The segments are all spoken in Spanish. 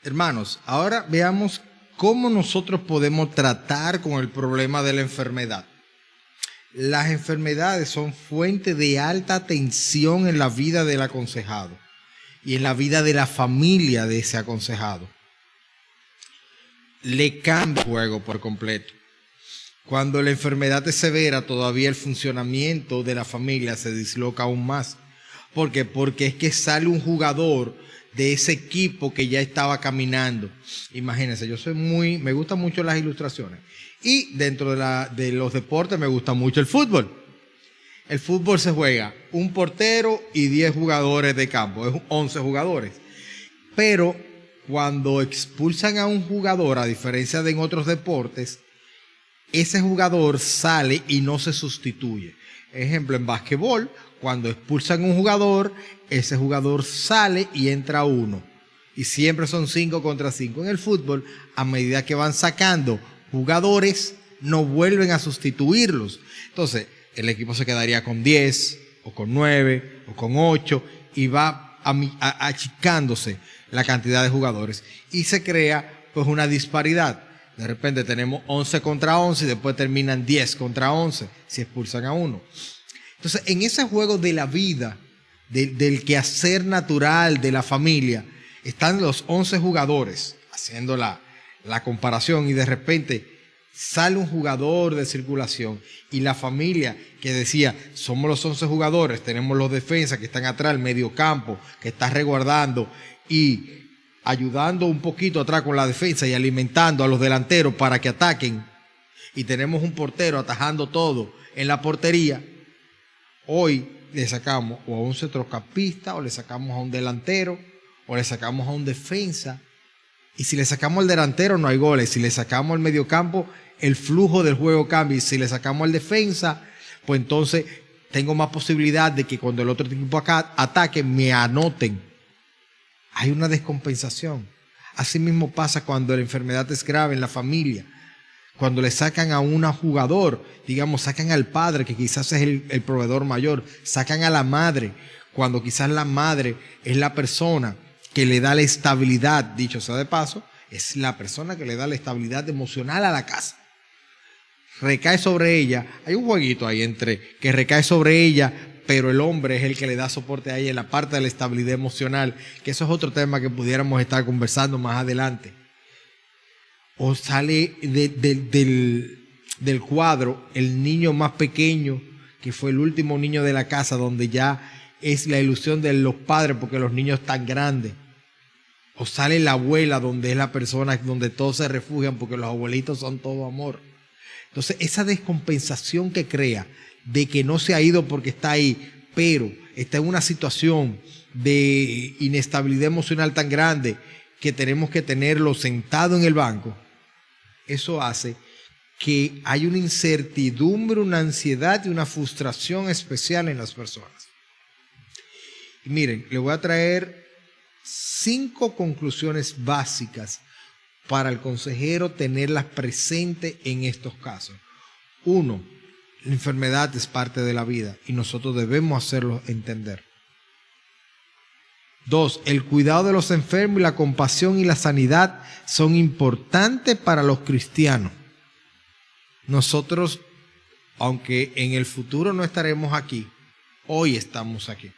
Hermanos, ahora veamos cómo nosotros podemos tratar con el problema de la enfermedad. Las enfermedades son fuente de alta tensión en la vida del aconsejado y en la vida de la familia de ese aconsejado. Le cambia el juego por completo. Cuando la enfermedad es severa, todavía el funcionamiento de la familia se disloca aún más. ¿Por qué? Porque es que sale un jugador de ese equipo que ya estaba caminando. Imagínense, me gustan mucho las ilustraciones. Y dentro de los deportes me gusta mucho el fútbol. El fútbol se juega un portero y 10 jugadores de campo, es 11 jugadores. Pero cuando expulsan a un jugador, a diferencia de en otros deportes, ese jugador sale y no se sustituye. Ejemplo, en básquetbol, cuando expulsan a un jugador, ese jugador sale y entra uno. Y siempre son 5 contra 5. En el fútbol, a medida que van sacando jugadores, no vuelven a sustituirlos. Entonces, el equipo se quedaría con 10, o con 9, o con 8, y va achicándose la cantidad de jugadores. Y se crea pues una disparidad. De repente tenemos 11 contra 11 y después terminan 10 contra 11 si expulsan a uno. Entonces, en ese juego de la vida, del quehacer natural de la familia, están los 11 jugadores haciendo la comparación y de repente sale un jugador de circulación y la familia que decía, somos los 11 jugadores, tenemos los defensas que están atrás, el medio campo que está resguardando y ayudando un poquito atrás con la defensa y alimentando a los delanteros para que ataquen, y tenemos un portero atajando todo en la portería. Hoy le sacamos o a un centrocampista, o le sacamos a un delantero, o le sacamos a un defensa, y si le sacamos al delantero no hay goles, si le sacamos al mediocampo el flujo del juego cambia, y si le sacamos al defensa, pues entonces tengo más posibilidad de que cuando el otro equipo acá ataque me anoten. Hay una descompensación. Así mismo pasa cuando la enfermedad es grave en la familia. Cuando le sacan a un jugador, digamos, sacan al padre, que quizás es el proveedor mayor, sacan a la madre, cuando quizás la madre es la persona que le da la estabilidad, dicho sea de paso, es la persona que le da la estabilidad emocional a la casa. Recae sobre ella, hay un jueguito ahí entre que recae sobre ella, pero el hombre es el que le da soporte a ella en la parte de la estabilidad emocional, que eso es otro tema que pudiéramos estar conversando más adelante. O sale del cuadro el niño más pequeño, que fue el último niño de la casa, donde ya es la ilusión de los padres porque los niños están grandes. O sale la abuela, donde es la persona donde todos se refugian porque los abuelitos son todo amor. Entonces, esa descompensación que crea de que no se ha ido porque está ahí, pero está en una situación de inestabilidad emocional tan grande que tenemos que tenerlo sentado en el banco, eso hace que hay una incertidumbre, una ansiedad y una frustración especial en las personas. Y miren, le voy a traer 5 conclusiones básicas para el consejero tenerlas presentes en estos casos. 1. La enfermedad es parte de la vida y nosotros debemos hacerlo entender. 2. El cuidado de los enfermos y la compasión y la sanidad son importantes para los cristianos. Nosotros, aunque en el futuro no estaremos aquí, hoy estamos aquí.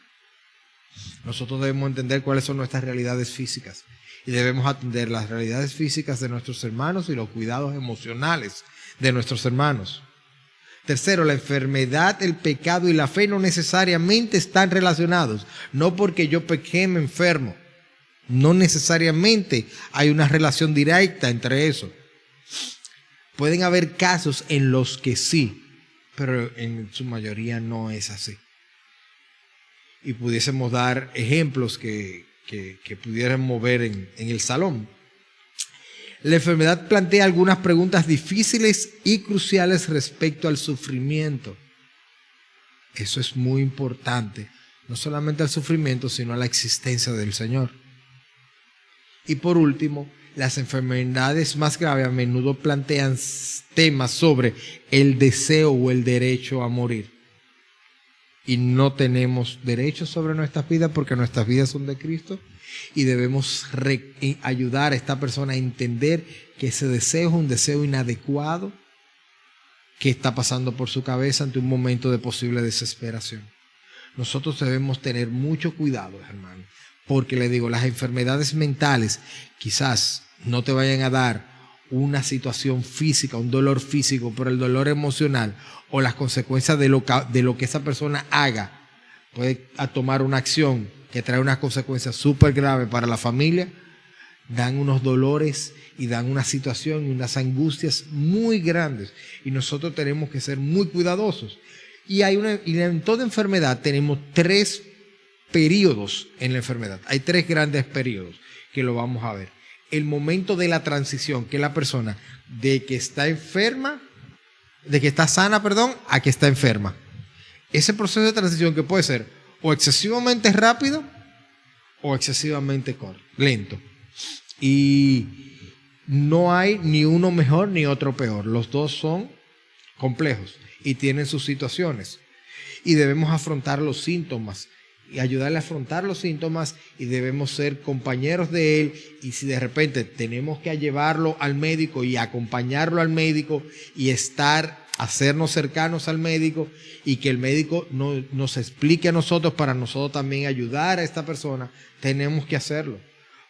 Nosotros debemos entender cuáles son nuestras realidades físicas y debemos atender las realidades físicas de nuestros hermanos y los cuidados emocionales de nuestros hermanos. 3. La enfermedad, el pecado y la fe no necesariamente están relacionados. No porque yo pequé me enfermo. No necesariamente hay una relación directa entre eso. Pueden haber casos en los que sí, pero en su mayoría no es así. Y pudiésemos dar ejemplos que pudiéramos ver en el salón. La enfermedad plantea algunas preguntas difíciles y cruciales respecto al sufrimiento. Eso es muy importante, no solamente al sufrimiento, sino a la existencia del Señor. Y por último, las enfermedades más graves a menudo plantean temas sobre el deseo o el derecho a morir. Y no tenemos derechos sobre nuestras vidas porque nuestras vidas son de Cristo Y debemos ayudar a esta persona a entender que ese deseo es un deseo inadecuado que está pasando por su cabeza ante un momento de posible desesperación. Nosotros debemos tener mucho cuidado, hermano, porque le digo, las enfermedades mentales quizás no te vayan a dar una situación física, un dolor físico, pero el dolor emocional o las consecuencias de lo que esa persona haga puede tomar una acción que trae unas consecuencias súper graves para la familia, dan unos dolores y dan una situación y unas angustias muy grandes. Y nosotros tenemos que ser muy cuidadosos. Y en toda enfermedad tenemos 3 periodos en la enfermedad. Hay 3 grandes periodos que lo vamos a ver. El momento de la transición, que es la persona de que está enferma, de que está sana, perdón, a que está enferma. Ese proceso de transición que puede ser o excesivamente rápido o excesivamente lento. Y no hay ni uno mejor ni otro peor. Los dos son complejos y tienen sus situaciones. Y debemos afrontar los síntomas y ayudarle a afrontar los síntomas, y debemos ser compañeros de él. Y si de repente tenemos que llevarlo al médico y acompañarlo al médico y hacernos cercanos al médico, y que el médico nos explique a nosotros para nosotros también ayudar a esta persona, tenemos que hacerlo.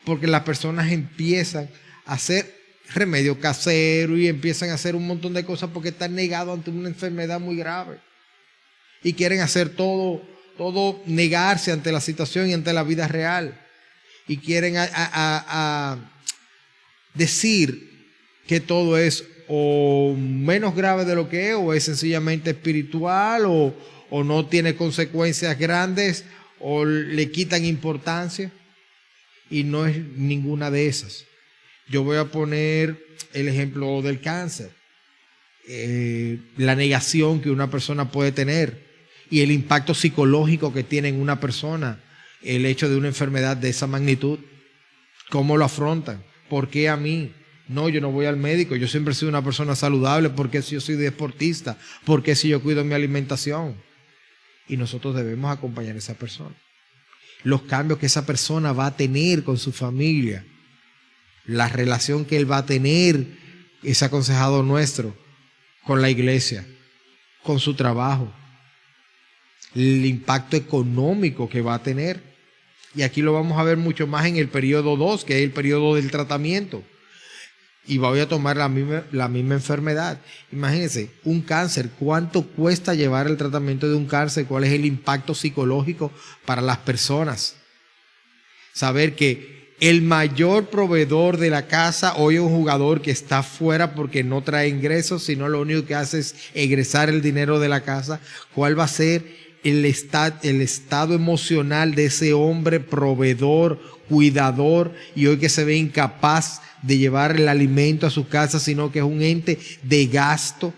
Porque las personas empiezan a hacer remedio casero y empiezan a hacer un montón de cosas porque están negados ante una enfermedad muy grave. Y quieren hacer todo negarse ante la situación y ante la vida real. Y quieren decir que todo es o menos grave de lo que es, o es sencillamente espiritual, o no tiene consecuencias grandes, o le quitan importancia. Y no es ninguna de esas. Yo voy a poner el ejemplo del cáncer. La negación que una persona puede tener y el impacto psicológico que tiene en una persona el hecho de una enfermedad de esa magnitud. ¿Cómo lo afrontan? ¿Por qué a mí? No, yo no voy al médico. Yo siempre he sido una persona saludable. ¿Por qué si yo soy deportista? ¿Por qué si yo cuido mi alimentación? Y nosotros debemos acompañar a esa persona. Los cambios que esa persona va a tener con su familia, la relación que él va a tener, ese aconsejado nuestro, con la iglesia, con su trabajo, el impacto económico que va a tener. Y aquí lo vamos a ver mucho más en el periodo 2, que es el periodo del tratamiento. Y voy a tomar la misma enfermedad. Imagínense, un cáncer, ¿cuánto cuesta llevar el tratamiento de un cáncer? ¿Cuál es el impacto psicológico para las personas? Saber que el mayor proveedor de la casa hoy es un jugador que está fuera porque no trae ingresos, sino lo único que hace es egresar el dinero de la casa. ¿Cuál va a ser el estado emocional de ese hombre proveedor, cuidador, y hoy que se ve incapaz de llevar el alimento a su casa, sino que es un ente de gasto,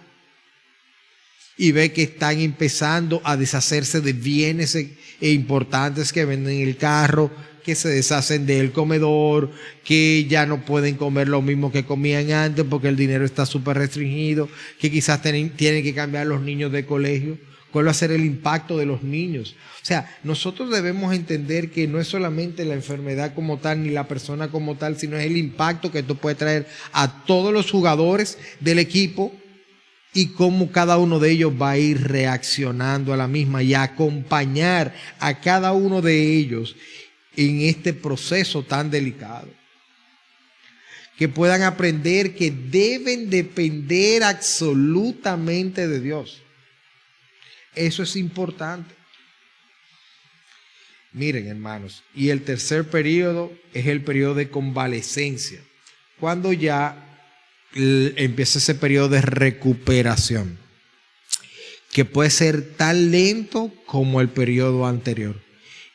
y ve que están empezando a deshacerse de bienes importantes que venden en el carro, que se deshacen del comedor, que ya no pueden comer lo mismo que comían antes porque el dinero está súper restringido, que quizás tienen que cambiar los niños de colegio? ¿Cuál va a ser el impacto de los niños? O sea, nosotros debemos entender que no es solamente la enfermedad como tal, ni la persona como tal, sino es el impacto que esto puede traer a todos los jugadores del equipo y cómo cada uno de ellos va a ir reaccionando a la misma, y acompañar a cada uno de ellos en este proceso tan delicado. Que puedan aprender que deben depender absolutamente de Dios. Eso es importante. Miren, hermanos, y el tercer periodo es el periodo de convalecencia, cuando ya empieza ese periodo de recuperación, que puede ser tan lento como el periodo anterior.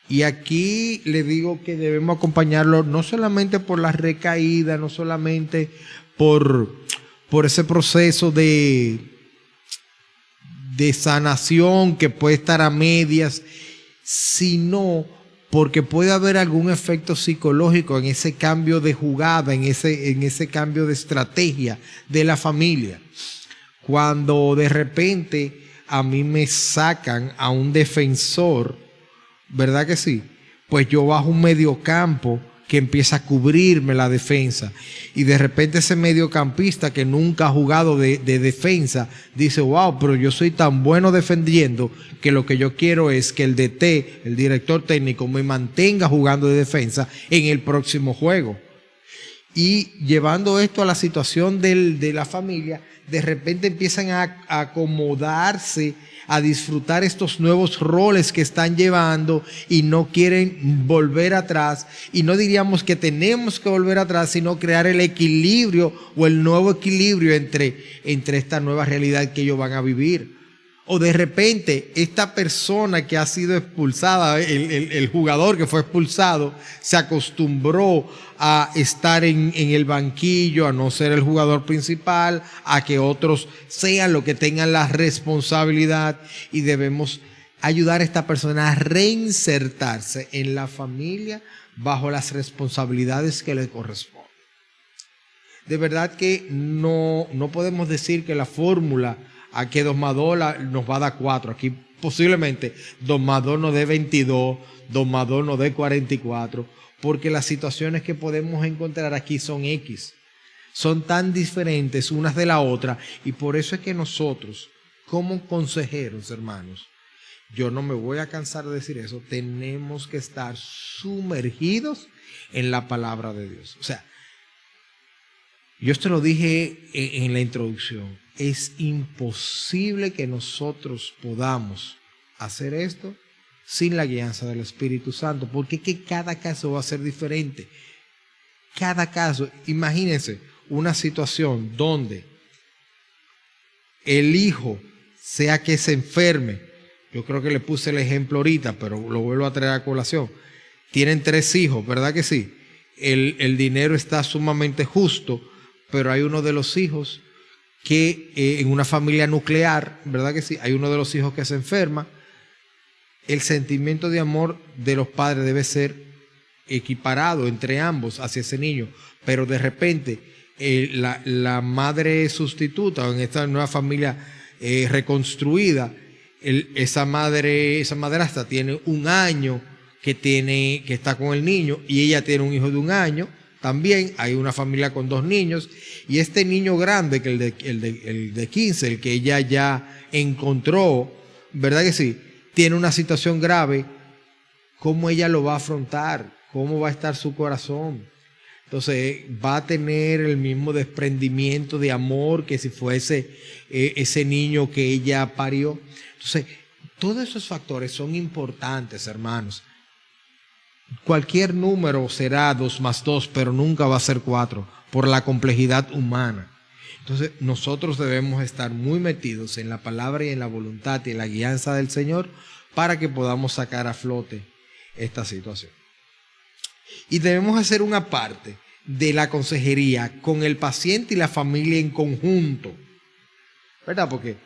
Y aquí le digo que debemos acompañarlo no solamente por la recaída, no solamente por ese proceso de sanación que puede estar a medias, sino porque puede haber algún efecto psicológico en ese cambio de jugada, en ese cambio de estrategia de la familia. Cuando de repente a mí me sacan a un defensor, ¿verdad que sí? pues yo bajo un mediocampo que empieza a cubrirme la defensa. Y de repente ese mediocampista que nunca ha jugado de defensa dice, wow, pero yo soy tan bueno defendiendo que lo que yo quiero es que el DT, el director técnico, me mantenga jugando de defensa en el próximo juego. Y llevando esto a la situación de la familia, de repente empiezan a acomodarse, a disfrutar estos nuevos roles que están llevando y no quieren volver atrás. Y no diríamos que tenemos que volver atrás, sino crear el equilibrio o el nuevo equilibrio entre esta nueva realidad que ellos van a vivir. O de repente, esta persona que ha sido expulsada, el jugador que fue expulsado, se acostumbró a estar en el banquillo, a no ser el jugador principal, a que otros sean los que tengan la responsabilidad, y debemos ayudar a esta persona a reinsertarse en la familia bajo las responsabilidades que le corresponden. De verdad que no podemos decir que la fórmula a que 2 más 2 nos va a dar 4. Aquí posiblemente 2 más 2 nos dé 22, 2 más 2 nos dé 44, porque las situaciones que podemos encontrar aquí son X. Son tan diferentes unas de la otra, y por eso es que nosotros, como consejeros, hermanos, yo no me voy a cansar de decir eso, tenemos que estar sumergidos en la palabra de Dios. O sea, yo te lo dije en la introducción, es imposible que nosotros podamos hacer esto sin la guianza del Espíritu Santo, porque es que cada caso va a ser diferente. Cada caso, imagínense una situación donde el hijo sea que se enferme. Yo creo que le puse el ejemplo ahorita, pero lo vuelvo a traer a colación. Tienen 3 hijos, ¿verdad que sí? El dinero está sumamente justo, pero hay uno de los hijos que en una familia nuclear, ¿verdad que sí? Hay uno de los hijos que se enferma. El sentimiento de amor de los padres debe ser equiparado entre ambos hacia ese niño, pero de repente la madre sustituta, o en esta nueva familia reconstruida, esa madrastra tiene 1 año que está con el niño, y ella tiene un hijo de 1 año. También hay una familia con 2 niños, y este niño grande, que el de 15, el que ella ya encontró, ¿verdad que sí? Tiene una situación grave. ¿Cómo ella lo va a afrontar? ¿Cómo va a estar su corazón? Entonces va a tener el mismo desprendimiento de amor que si fuese ese niño que ella parió. Entonces, todos esos factores son importantes, hermanos. Cualquier número será 2 más 2, pero nunca va a ser 4 por la complejidad humana. Entonces nosotros debemos estar muy metidos en la palabra y en la voluntad y en la guianza del Señor para que podamos sacar a flote esta situación. Y debemos hacer una parte de la consejería con el paciente y la familia en conjunto, ¿verdad? Porque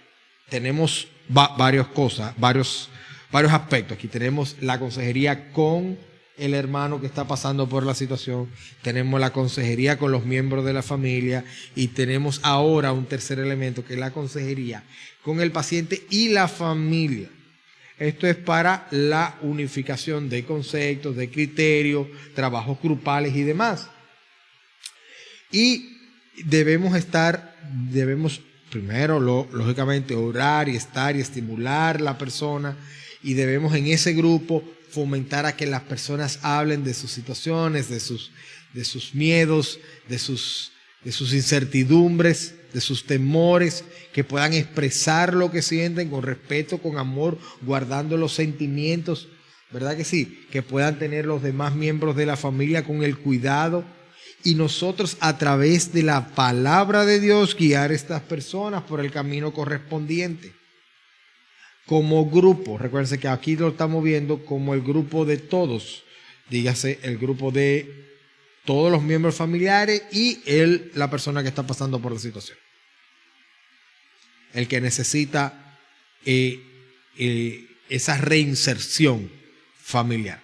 tenemos varias cosas, varios aspectos. Aquí tenemos la consejería con el hermano que está pasando por la situación, tenemos la consejería con los miembros de la familia, y tenemos ahora un tercer elemento, que es la consejería con el paciente y la familia. Esto es para la unificación de conceptos, de criterios, trabajos grupales y demás. Y debemos primero, lógicamente, orar y estar y estimular a la persona, y debemos en ese grupo fomentar a que las personas hablen de sus situaciones, de sus miedos, de sus incertidumbres, de sus temores, que puedan expresar lo que sienten con respeto, con amor, guardando los sentimientos, ¿verdad que sí? Que puedan tener los demás miembros de la familia con el cuidado, y nosotros a través de la palabra de Dios guiar a estas personas por el camino correspondiente. Como grupo, recuérdense que aquí lo estamos viendo como el grupo de todos, dígase el grupo de todos los miembros familiares y la persona que está pasando por la situación, el que necesita esa reinserción familiar,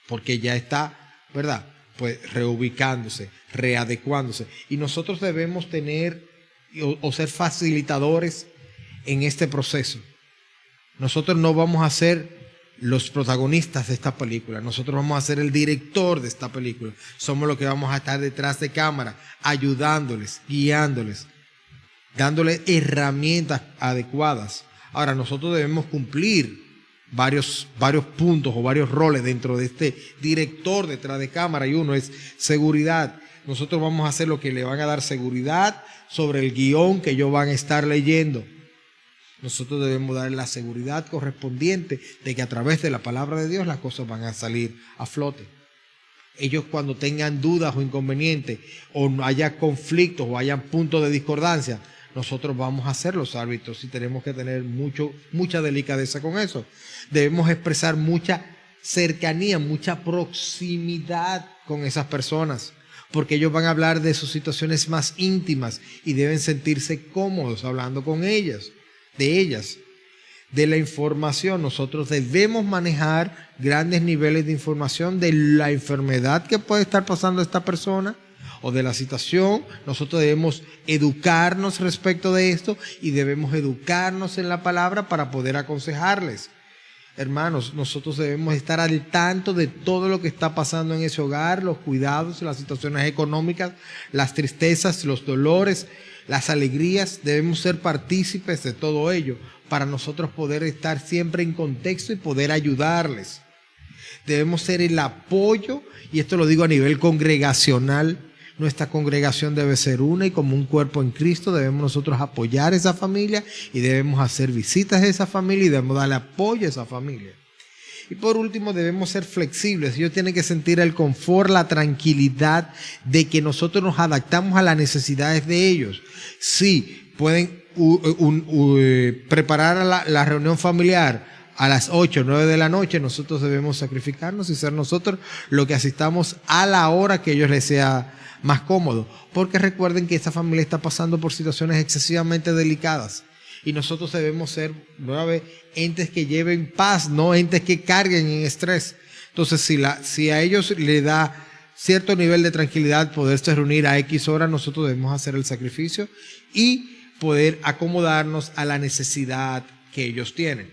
porque ya está, ¿verdad? Pues reubicándose, readecuándose, y nosotros debemos tener o ser facilitadores en este proceso. Nosotros no vamos a ser los protagonistas de esta película. Nosotros vamos a ser el director de esta película. Somos los que vamos a estar detrás de cámara, ayudándoles, guiándoles, dándoles herramientas adecuadas. Ahora, nosotros debemos cumplir varios puntos o varios roles dentro de este director detrás de cámara, y uno es seguridad. Nosotros vamos a hacer lo que le van a dar seguridad sobre el guión que ellos van a estar leyendo. Nosotros debemos dar la seguridad correspondiente de que a través de la palabra de Dios las cosas van a salir a flote. Ellos, cuando tengan dudas o inconvenientes, o haya conflictos o haya puntos de discordancia, nosotros vamos a ser los árbitros y tenemos que tener mucha delicadeza con eso. Debemos expresar mucha cercanía, mucha proximidad con esas personas, porque ellos van a hablar de sus situaciones más íntimas y deben sentirse cómodos hablando con ellas, de ellas. De la información, nosotros debemos manejar grandes niveles de información de la enfermedad que puede estar pasando esta persona o de la situación. Nosotros debemos educarnos respecto de esto y debemos educarnos en la palabra para poder aconsejarles. Hermanos, nosotros debemos estar al tanto de todo lo que está pasando en ese hogar, los cuidados, las situaciones económicas, las tristezas, los dolores, las alegrías. Debemos ser partícipes de todo ello para nosotros poder estar siempre en contexto y poder ayudarles. Debemos ser el apoyo, y esto lo digo a nivel congregacional. Nuestra congregación debe ser una y como un cuerpo en Cristo debemos nosotros apoyar a esa familia y debemos hacer visitas a esa familia y debemos darle apoyo a esa familia. Y por último, debemos ser flexibles. Ellos tienen que sentir el confort, la tranquilidad de que nosotros nos adaptamos a las necesidades de ellos. Sí, pueden preparar la reunión familiar a las 8 o 9 de la noche. Nosotros debemos sacrificarnos y ser nosotros los que asistamos a la hora que a ellos les sea más cómodo, porque recuerden que esta familia está pasando por situaciones excesivamente delicadas y nosotros debemos ser, nueva vez, entes que lleven paz, no entes que carguen en estrés. Entonces, si a ellos les da cierto nivel de tranquilidad poderse reunir a X horas, nosotros debemos hacer el sacrificio y poder acomodarnos a la necesidad que ellos tienen.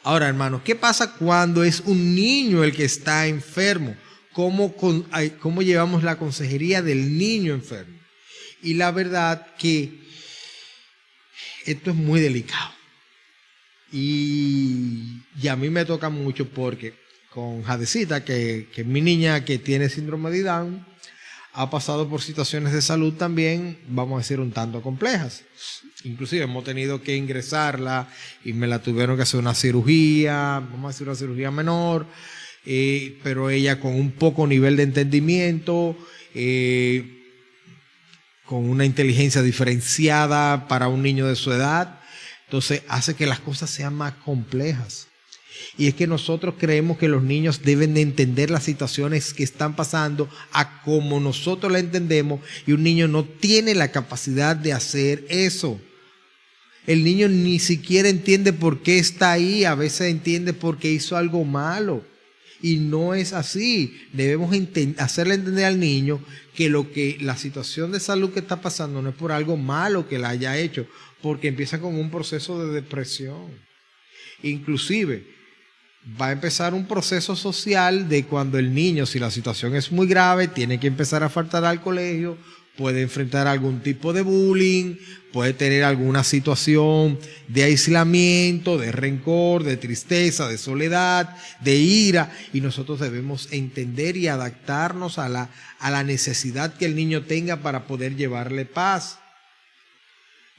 Ahora, hermanos, ¿qué pasa cuando es un niño el que está enfermo? ¿Cómo llevamos la consejería del niño enfermo? Y la verdad que esto es muy delicado. Y a mí me toca mucho porque con Jadecita, que es mi niña que tiene síndrome de Down, ha pasado por situaciones de salud también, vamos a decir, un tanto complejas. Inclusive hemos tenido que ingresarla y me la tuvieron que hacer una cirugía, vamos a decir una cirugía menor, pero ella con un poco nivel de entendimiento, con una inteligencia diferenciada para un niño de su edad, entonces hace que las cosas sean más complejas. Y es que nosotros creemos que los niños deben de entender las situaciones que están pasando a como nosotros la entendemos, y un niño no tiene la capacidad de hacer eso. El niño ni siquiera entiende por qué está ahí, a veces entiende porque hizo algo malo. Y no es así. Debemos hacerle entender al niño que la situación de salud que está pasando no es por algo malo que la haya hecho, porque empieza con un proceso de depresión. Inclusive va a empezar un proceso social de cuando el niño, si la situación es muy grave, tiene que empezar a faltar al colegio, puede enfrentar algún tipo de bullying, puede tener alguna situación de aislamiento, de rencor, de tristeza, de soledad, de ira, y nosotros debemos entender y adaptarnos a la necesidad que el niño tenga para poder llevarle paz.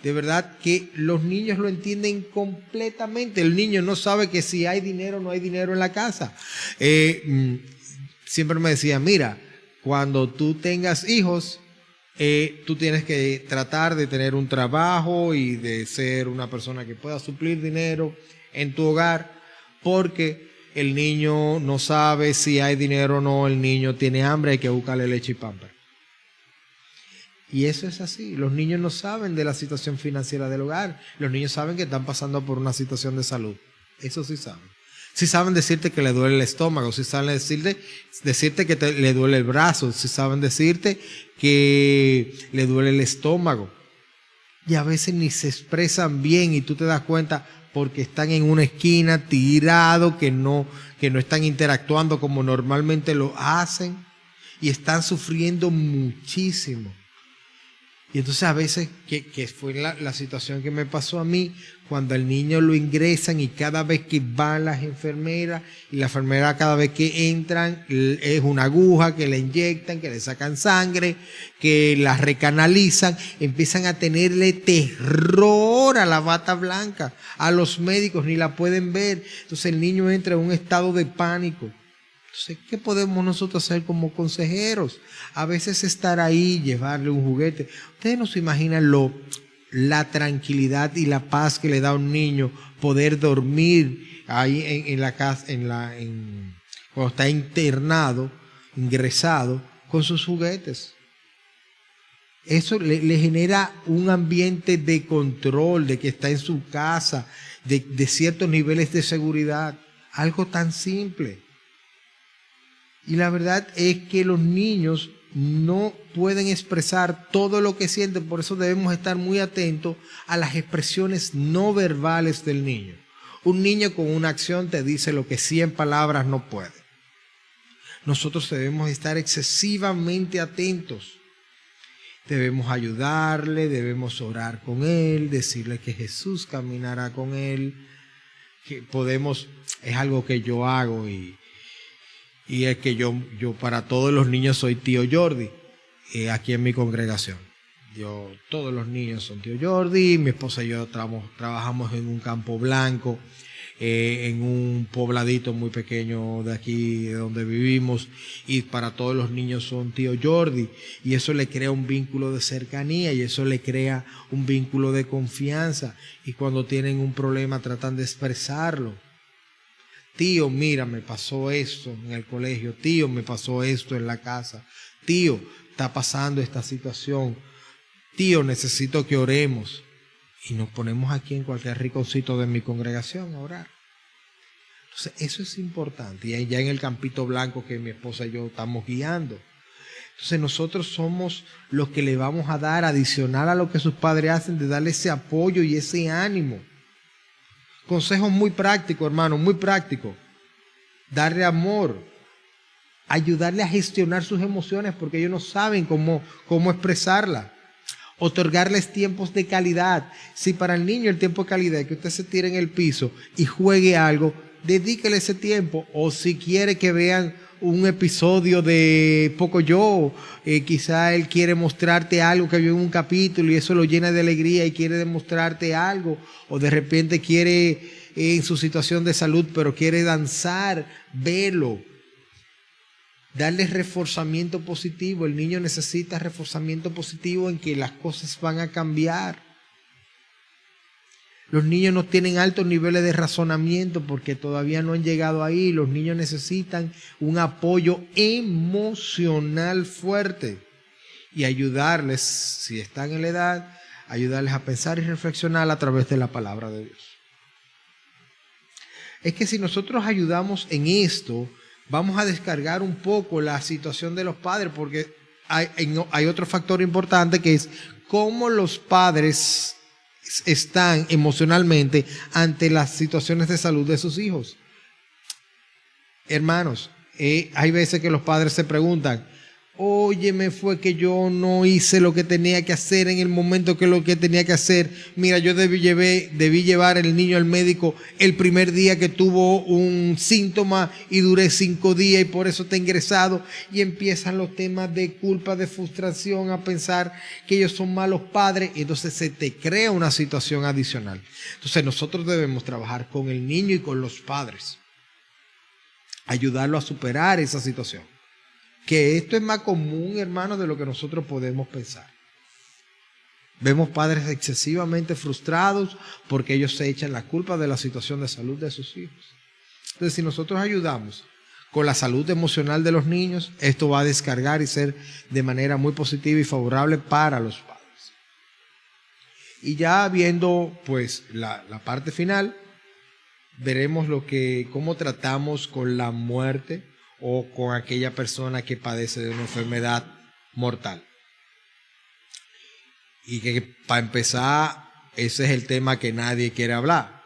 De verdad que los niños lo entienden completamente. El niño no sabe que si hay dinero o no hay dinero en la casa. Siempre me decía, mira, cuando tú tengas hijos, tú tienes que tratar de tener un trabajo y de ser una persona que pueda suplir dinero en tu hogar, porque el niño no sabe si hay dinero o no, el niño tiene hambre, hay que buscarle leche y pamper. Y eso es así. Los niños no saben de la situación financiera del hogar. Los niños saben que están pasando por una situación de salud. Eso sí saben. Sí saben decirte que le duele el estómago. Sí saben decirte que le duele el brazo. Sí saben decirte que le duele el estómago. Y a veces ni se expresan bien y tú te das cuenta porque están en una esquina tirados, que no están interactuando como normalmente lo hacen y están sufriendo muchísimo. Y entonces a veces, que fue la situación que me pasó a mí, cuando al niño lo ingresan y cada vez que van las enfermeras, y la enfermera cada vez que entran es una aguja que le inyectan, que le sacan sangre, que la recanalizan, empiezan a tenerle terror a la bata blanca, a los médicos, ni la pueden ver. Entonces el niño entra en un estado de pánico. Entonces, ¿qué podemos nosotros hacer como consejeros? A veces estar ahí, llevarle un juguete. Ustedes no se imaginan la tranquilidad y la paz que le da a un niño poder dormir ahí en la casa, cuando está internado, ingresado, con sus juguetes. Eso le genera un ambiente de control, de que está en su casa, de ciertos niveles de seguridad. Algo tan simple. Y la verdad es que los niños no pueden expresar todo lo que sienten, por eso debemos estar muy atentos a las expresiones no verbales del niño. Un niño con una acción te dice lo que 100 palabras no puede. Nosotros debemos estar excesivamente atentos. Debemos ayudarle, debemos orar con él, decirle que Jesús caminará con él, que podemos, es algo que yo hago y es que yo para todos los niños soy tío Jordi, aquí en mi congregación. Todos los niños son tío Jordi, mi esposa y yo trabajamos en un campo blanco, en un pobladito muy pequeño de aquí, de donde vivimos, y para todos los niños son tío Jordi, y eso le crea un vínculo de cercanía, y eso le crea un vínculo de confianza, y cuando tienen un problema tratan de expresarlo. Tío, mira, me pasó esto en el colegio. Tío, me pasó esto en la casa. Tío, está pasando esta situación. Tío, necesito que oremos. Y nos ponemos aquí en cualquier rinconcito de mi congregación a orar. Entonces, eso es importante. Y ya en el campito blanco que mi esposa y yo estamos guiando. Entonces, nosotros somos los que le vamos a dar adicional a lo que sus padres hacen, de darle ese apoyo y ese ánimo. Consejos muy prácticos, hermano, muy prácticos. Darle amor, ayudarle a gestionar sus emociones porque ellos no saben cómo expresarlas. Otorgarles tiempos de calidad. Si para el niño el tiempo de calidad es que usted se tire en el piso y juegue algo, dedíquele ese tiempo. O si quiere que vean un episodio de Pocoyo, quizá él quiere mostrarte algo que vio en un capítulo y eso lo llena de alegría y quiere demostrarte algo, o de repente quiere en su situación de salud pero quiere danzar, velo, darle reforzamiento positivo. El niño necesita reforzamiento positivo en que las cosas van a cambiar. Los niños no tienen altos niveles de razonamiento porque todavía no han llegado ahí. Los niños necesitan un apoyo emocional fuerte y ayudarles, si están en la edad, ayudarles a pensar y reflexionar a través de la palabra de Dios. Es que si nosotros ayudamos en esto, vamos a descargar un poco la situación de los padres, porque hay otro factor importante que es cómo los padres están emocionalmente ante las situaciones de salud de sus hijos. Hermanos, hay veces que los padres se preguntan: óyeme, fue que yo no hice lo que tenía que hacer en el momento que lo que tenía que hacer. Mira, yo debí llevar el niño al médico el primer día que tuvo un síntoma y duré 5 días y por eso está ingresado. Y empiezan los temas de culpa, de frustración, a pensar que ellos son malos padres, y entonces se te crea una situación adicional. Entonces nosotros debemos trabajar con el niño y con los padres, ayudarlo a superar esa situación. Que esto es más común, hermanos, de lo que nosotros podemos pensar. Vemos padres excesivamente frustrados porque ellos se echan la culpa de la situación de salud de sus hijos. Entonces, si nosotros ayudamos con la salud emocional de los niños, esto va a descargar y ser de manera muy positiva y favorable para los padres. Y ya viendo pues la parte final, veremos cómo tratamos con la muerte o con aquella persona que padece de una enfermedad mortal. Y que para empezar, ese es el tema que nadie quiere hablar.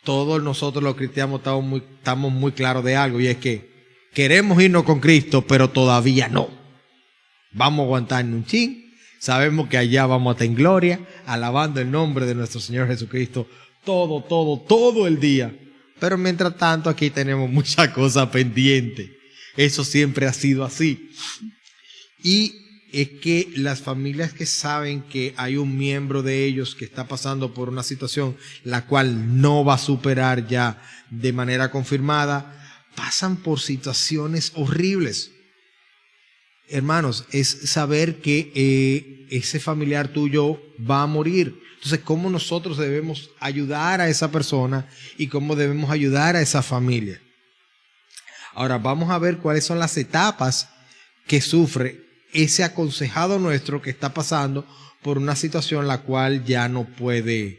todos nosotros los cristianos estamos muy claros de algo, y es que queremos irnos con Cristo, pero todavía no. Vamos a aguantarnos un chin. Sabemos que allá vamos a estar en gloria, alabando el nombre de nuestro Señor Jesucristo todo el día. Pero mientras tanto aquí tenemos muchas cosas pendientes. Eso siempre ha sido así. Y es que las familias que saben que hay un miembro de ellos que está pasando por una situación la cual no va a superar ya de manera confirmada, pasan por situaciones horribles. Hermanos, es saber que ese familiar tuyo va a morir. Entonces, ¿cómo nosotros debemos ayudar a esa persona y cómo debemos ayudar a esa familia? Ahora, vamos a ver cuáles son las etapas que sufre ese aconsejado nuestro que está pasando por una situación la cual ya no puede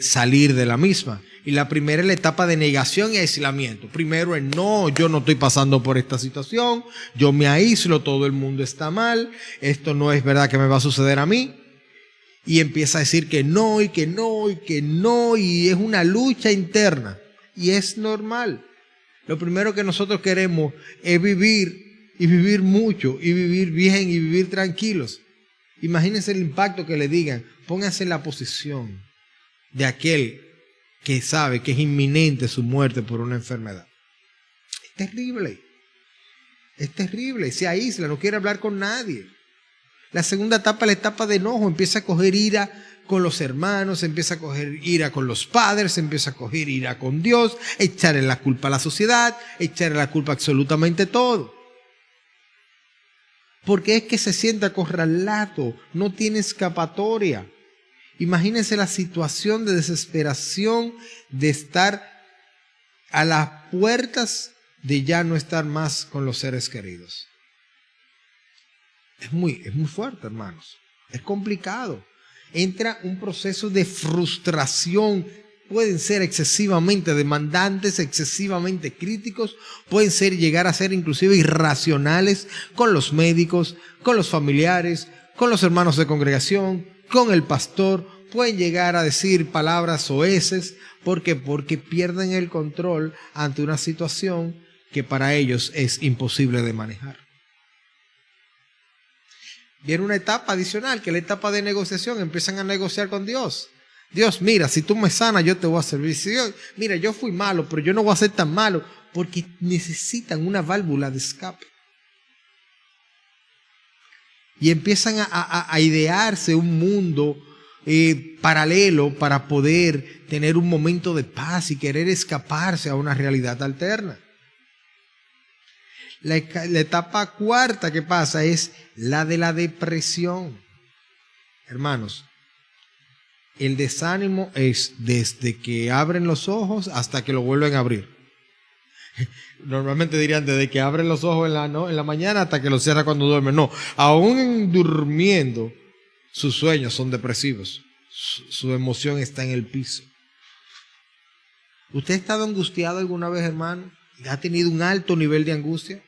salir de la misma. Y la primera es la etapa de negación y aislamiento. Primero es no, yo no estoy pasando por esta situación, yo me aíslo, todo el mundo está mal, esto no es verdad que me va a suceder a mí. Y empieza a decir que no, y que no, y que no, y es una lucha interna. Y es normal. Lo primero que nosotros queremos es vivir, y vivir mucho, y vivir bien, y vivir tranquilos. Imagínense el impacto que le digan, pónganse en la posición de aquel que sabe que es inminente su muerte por una enfermedad. Es terrible, se aísla, no quiere hablar con nadie. La segunda etapa es la etapa de enojo, empieza a coger ira con los hermanos, empieza a coger ira con los padres, empieza a coger ira con Dios, echarle la culpa a la sociedad, echarle la culpa a absolutamente todo. Porque es que se siente acorralado, no tiene escapatoria. Imagínense la situación de desesperación de estar a las puertas de ya no estar más con los seres queridos. Es muy fuerte, hermanos. Es complicado. Entra un proceso de frustración. Pueden ser excesivamente demandantes, excesivamente críticos, pueden llegar a ser inclusive irracionales con los médicos, con los familiares, con los hermanos de congregación, con el pastor. Pueden llegar a decir palabras soeces porque pierden el control ante una situación que para ellos es imposible de manejar. Viene una etapa adicional, que es la etapa de negociación. Empiezan a negociar con Dios. Dios, mira, si tú me sanas, yo te voy a servir. Si mira, yo fui malo, pero yo no voy a ser tan malo, porque necesitan una válvula de escape. Y empiezan a idearse un mundo paralelo para poder tener un momento de paz y querer escaparse a una realidad alterna. La etapa cuarta que pasa es la de la depresión. Hermanos, el desánimo es desde que abren los ojos hasta que lo vuelven a abrir. Normalmente dirían desde que abren los ojos en la mañana hasta que los cierran cuando duermen. No, aún durmiendo, sus sueños son depresivos. Su emoción está en el piso. ¿Usted ha estado angustiado alguna vez, hermano? ¿Ha tenido un alto nivel de angustia?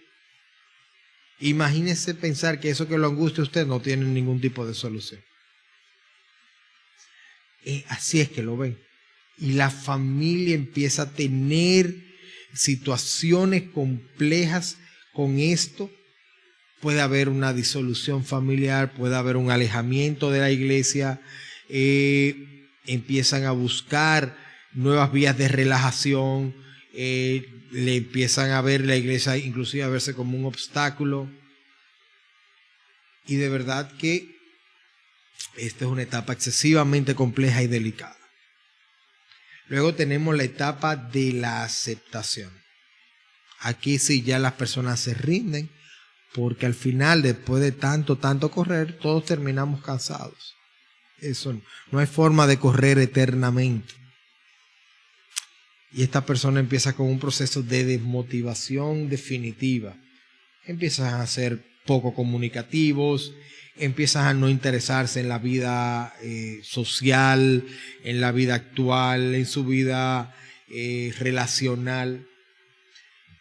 Imagínese pensar que eso que lo angustia a usted no tiene ningún tipo de solución. Así es que lo ven. Y la familia empieza a tener situaciones complejas con esto. Puede haber una disolución familiar, puede haber un alejamiento de la iglesia. Empiezan a buscar nuevas vías de relajación. Le empiezan a ver la iglesia, inclusive a verse como un obstáculo. Y de verdad que esta es una etapa excesivamente compleja y delicada. Luego tenemos la etapa de la aceptación. Aquí sí ya las personas se rinden, porque al final, después de tanto correr, todos terminamos cansados. Eso no hay forma de correr eternamente. Y esta persona empieza con un proceso de desmotivación definitiva. Empiezan a ser poco comunicativos, empiezan a no interesarse en la vida social, en la vida actual, en su vida relacional.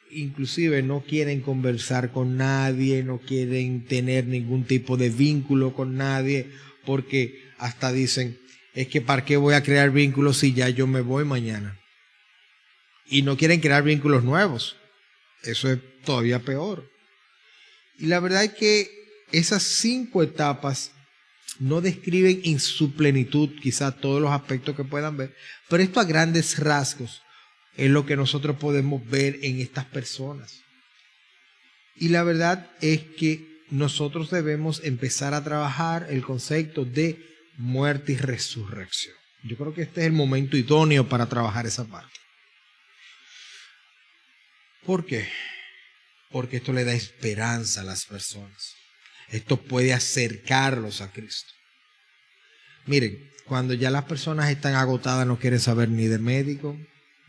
Inclusive no quieren conversar con nadie, no quieren tener ningún tipo de vínculo con nadie, porque hasta dicen, es que ¿para qué voy a crear vínculos si ya yo me voy mañana? Y no quieren crear vínculos nuevos. Eso es todavía peor. Y la verdad es que esas 5 etapas no describen en su plenitud quizás todos los aspectos que puedan ver, pero esto a grandes rasgos es lo que nosotros podemos ver en estas personas. Y la verdad es que nosotros debemos empezar a trabajar el concepto de muerte y resurrección. Yo creo que este es el momento idóneo para trabajar esa parte. ¿Por qué? Porque esto le da esperanza a las personas. Esto puede acercarlos a Cristo. Miren, cuando ya las personas están agotadas, no quieren saber ni de médico,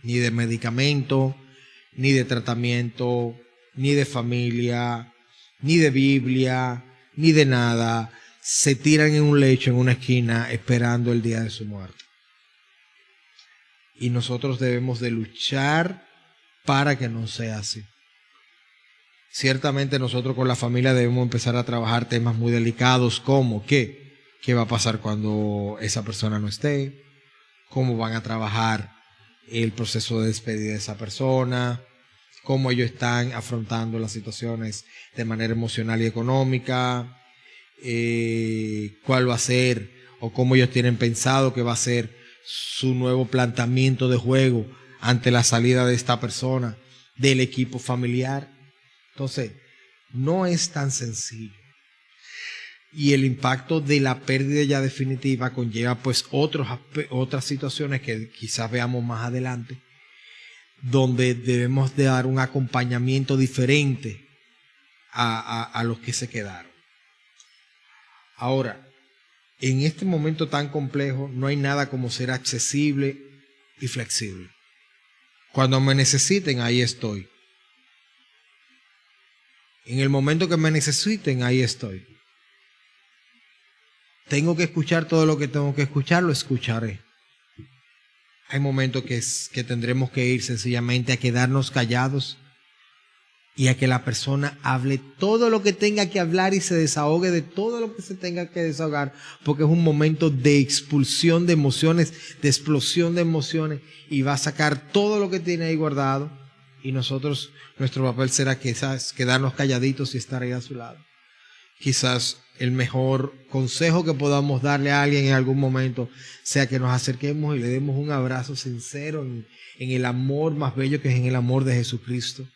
ni de medicamento, ni de tratamiento, ni de familia, ni de Biblia, ni de nada. Se tiran en un lecho, en una esquina, esperando el día de su muerte. Y nosotros debemos de luchar para que no sea así. Ciertamente nosotros con la familia debemos empezar a trabajar temas muy delicados como ¿qué va a pasar cuando esa persona no esté? ¿Cómo van a trabajar el proceso de despedida de esa persona? ¿Cómo ellos están afrontando las situaciones de manera emocional y económica? ¿Cuál va a ser o cómo ellos tienen pensado que va a ser su nuevo planteamiento de juego ante la salida de esta persona del equipo familiar? Entonces, no es tan sencillo. Y el impacto de la pérdida ya definitiva conlleva pues otras situaciones que quizás veamos más adelante, donde debemos de dar un acompañamiento diferente a los que se quedaron. Ahora, en este momento tan complejo, no hay nada como ser accesible y flexible. Cuando me necesiten, ahí estoy. En el momento que me necesiten, ahí estoy. Tengo que escuchar todo lo que tengo que escuchar, lo escucharé. Hay momentos que tendremos que ir sencillamente a quedarnos callados y a que la persona hable todo lo que tenga que hablar y se desahogue de todo lo que se tenga que desahogar, porque es un momento de expulsión de emociones, de explosión de emociones, y va a sacar todo lo que tiene ahí guardado. Y nosotros, nuestro papel será quizás quedarnos calladitos y estar ahí a su lado. Quizás el mejor consejo que podamos darle a alguien en algún momento sea que nos acerquemos y le demos un abrazo sincero en el amor más bello que es en el amor de Jesucristo,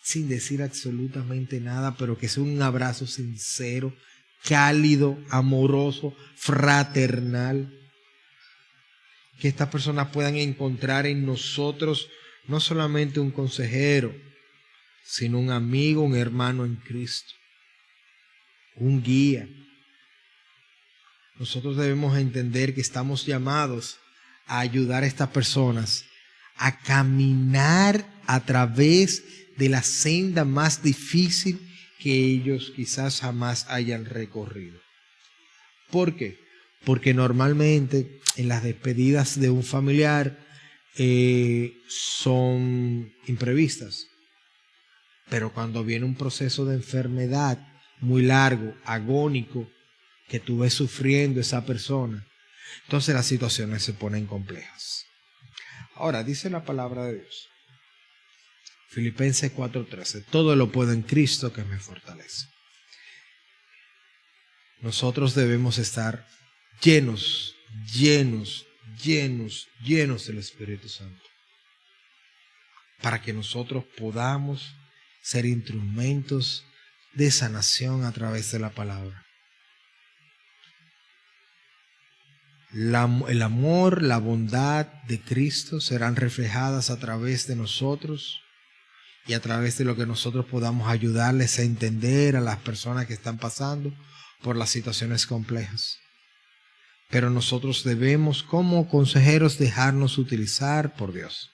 sin decir absolutamente nada, pero que sea un abrazo sincero, cálido, amoroso, fraternal. Que estas personas puedan encontrar en nosotros no solamente un consejero, sino un amigo, un hermano en Cristo, un guía. Nosotros debemos entender que estamos llamados a ayudar a estas personas a caminar a través de la senda más difícil que ellos quizás jamás hayan recorrido. ¿Por qué? Porque normalmente en las despedidas de un familiar son imprevistas. Pero cuando viene un proceso de enfermedad muy largo, agónico, que tú ves sufriendo esa persona, entonces las situaciones se ponen complejas. Ahora, dice la palabra de Dios, Filipenses 4:13, todo lo puedo en Cristo que me fortalece. Nosotros debemos estar llenos del Espíritu Santo, para que nosotros podamos ser instrumentos de sanación a través de la palabra. El amor, la bondad de Cristo serán reflejadas a través de nosotros y a través de lo que nosotros podamos ayudarles a entender a las personas que están pasando por las situaciones complejas. Pero nosotros debemos, como consejeros, dejarnos utilizar por Dios.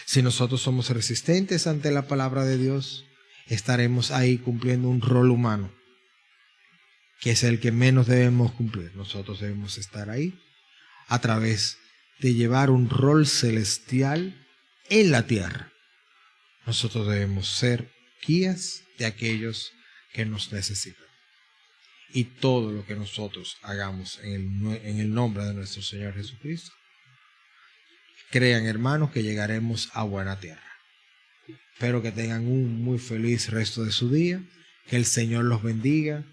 Si nosotros somos resistentes ante la palabra de Dios, estaremos ahí cumpliendo un rol humano, que es el que menos debemos cumplir. Nosotros debemos estar ahí a través de llevar un rol celestial en la tierra. Nosotros debemos ser guías de aquellos que nos necesitan. y todo lo que nosotros hagamos en el nombre de nuestro Señor Jesucristo. Crean, hermanos, que llegaremos a buena tierra. Espero que tengan un muy feliz resto de su día, que el Señor los bendiga,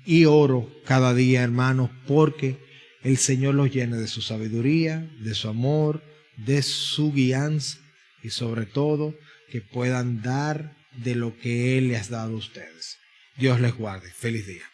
y oro cada día, hermanos, porque el Señor los llene de su sabiduría, de su amor, de su guianza, y sobre todo que puedan dar de lo que Él les ha dado a ustedes. Dios les guarde. Feliz día.